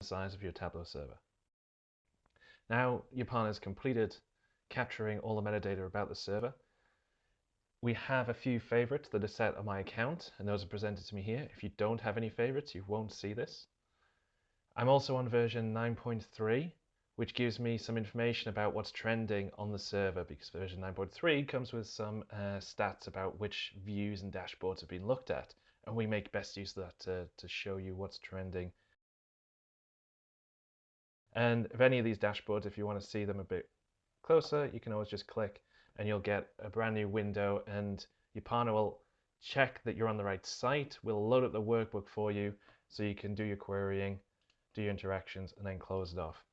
size of your Tableau server. Now Yupana has completed capturing all the metadata about the server. We have a few favorites that are set on my account, and those are presented to me here. If you don't have any favorites, you won't see this. I'm also on version 9.3, which gives me some information about what's trending on the server, because version 9.3 comes with some stats about which views and dashboards have been looked at, and we make best use of that to show you what's trending. And if any of these dashboards, if you want to see them a bit closer, you can always just click and you'll get a brand new window, and Yupana will check that you're on the right site. We'll load up the workbook for you so you can do your querying, do your interactions, and then close it off.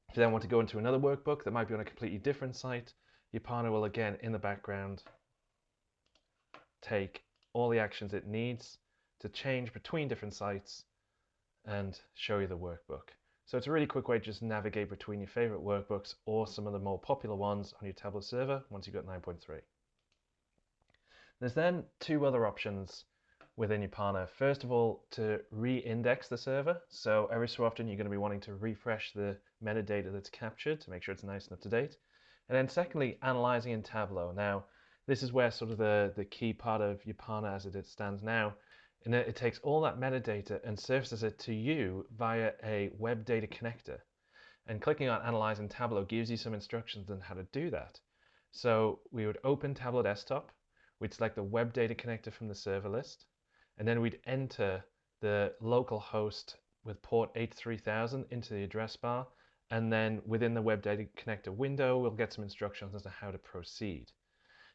If you then want to go into another workbook that might be on a completely different site, Yupana will again in the background take all the actions it needs to change between different sites and show you the workbook. So it's a really quick way to just navigate between your favorite workbooks or some of the more popular ones on your Tableau server once you've got 9.3. There's then two other options within Yupana. First of all, to re-index the server. So every so often you're going to be wanting to refresh the metadata that's captured to make sure it's nice and up to date. And then secondly, analyzing in Tableau. Now, this is where sort of the key part of Yupana as it stands now. And it takes all that metadata and surfaces it to you via a web data connector. And clicking on Analyze in Tableau gives you some instructions on how to do that. So we would open Tableau Desktop, we'd select the web data connector from the server list, and then we'd enter the local host with port 83000 into the address bar, and then within the web data connector window, we'll get some instructions as to how to proceed.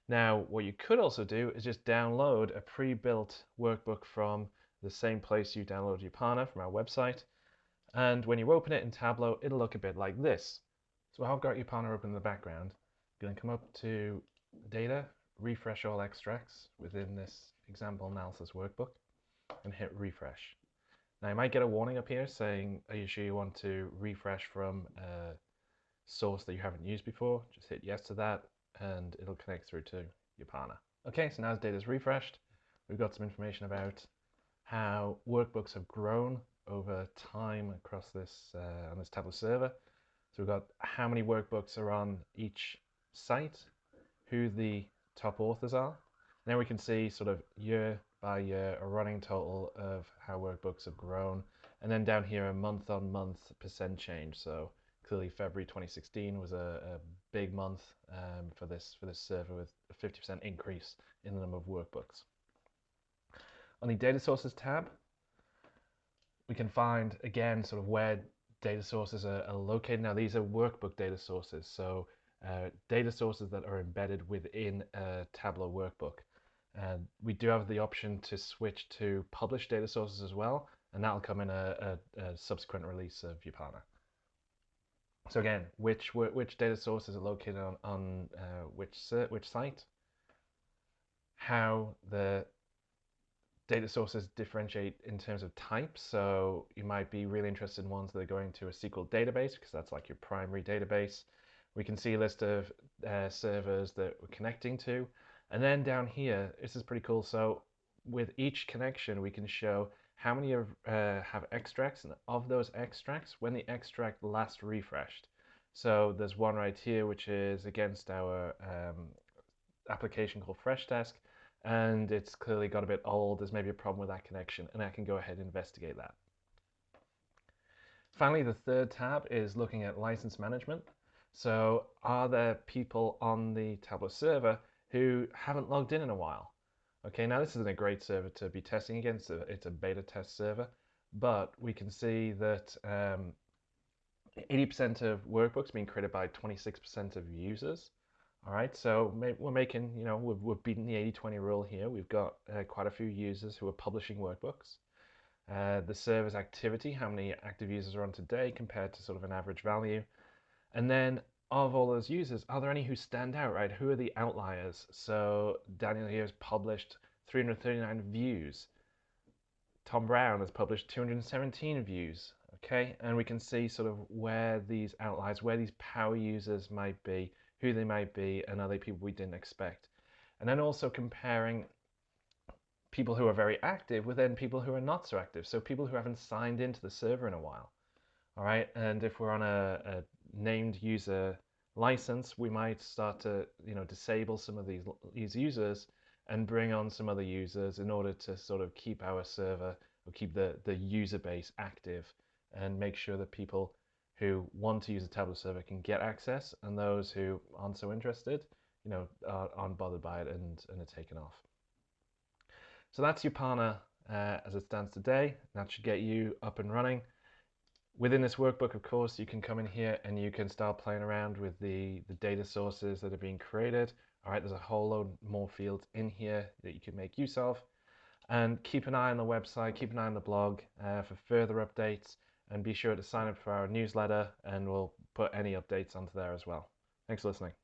Now, what you could also do is just download a pre-built workbook from the same place you download Yupana, from our website. And when you open it in Tableau, it'll look a bit like this. So I've got Yupana open in the background. I'm going to come up to Data, refresh all extracts within this example analysis workbook, and hit refresh. Now you might get a warning up here saying, are you sure you want to refresh from a source that you haven't used before? Just hit yes to that, and it'll connect through to Yupana. Okay, so now as data is refreshed, we've got some information about how workbooks have grown over time across this on this Tableau server. So we've got how many workbooks are on each site, who the top authors are. Now we can see sort of year by year a running total of how workbooks have grown, and then down here a month-on-month percent change. So clearly February 2016 was a big month for this server, with a 50% increase in the number of workbooks. On the data sources tab, we can find again sort of where data sources are located. Now these are workbook data sources, so data sources that are embedded within a Tableau workbook. We do have the option to switch to published data sources as well, and that'll come in a subsequent release of Yupana. So again, which data sources are located on which site, how the data sources differentiate in terms of type. So you might be really interested in ones that are going to a SQL database, because that's like your primary database. We can see a list of servers that we're connecting to. And then down here, this is pretty cool. So with each connection, we can show how many have extracts, and of those extracts, when the extract last refreshed. So there's one right here, which is against our application called FreshDesk, and it's clearly got a bit old. There's maybe a problem with that connection, and I can go ahead and investigate that. Finally, the third tab is looking at license management. So are there people on the Tableau server who haven't logged in a while? Okay, now this isn't a great server to be testing against. It's a beta test server, but we can see that 80% of workbooks being created by 26% of users. All right, so we're making, we're beating the 80-20 rule here. We've got quite a few users who are publishing workbooks. The server's activity, how many active users are on today compared to sort of an average value. And then of all those users, are there any who stand out, right? Who are the outliers? So Daniel here has published 339 views. Tom Brown has published 217 views, okay? And we can see sort of where these outliers, where these power users might be, who they might be, and are they people we didn't expect. And then also comparing people who are very active with then people who are not so active. So people who haven't signed into the server in a while. right? And if we're on a named user license, we might start to disable some of these users and bring on some other users in order to sort of keep our server or keep the user base active and make sure that people who want to use a tablet server can get access, and those who aren't so interested, aren't bothered by it and are taken off. So that's Yupana as it stands today. That should get you up and running. Within this workbook, of course, you can come in here and you can start playing around with the data sources that are being created. All right, there's a whole load more fields in here that you can make use of. And keep an eye on the website, keep an eye on the blog for further updates, and be sure to sign up for our newsletter, and we'll put any updates onto there as well. Thanks for listening.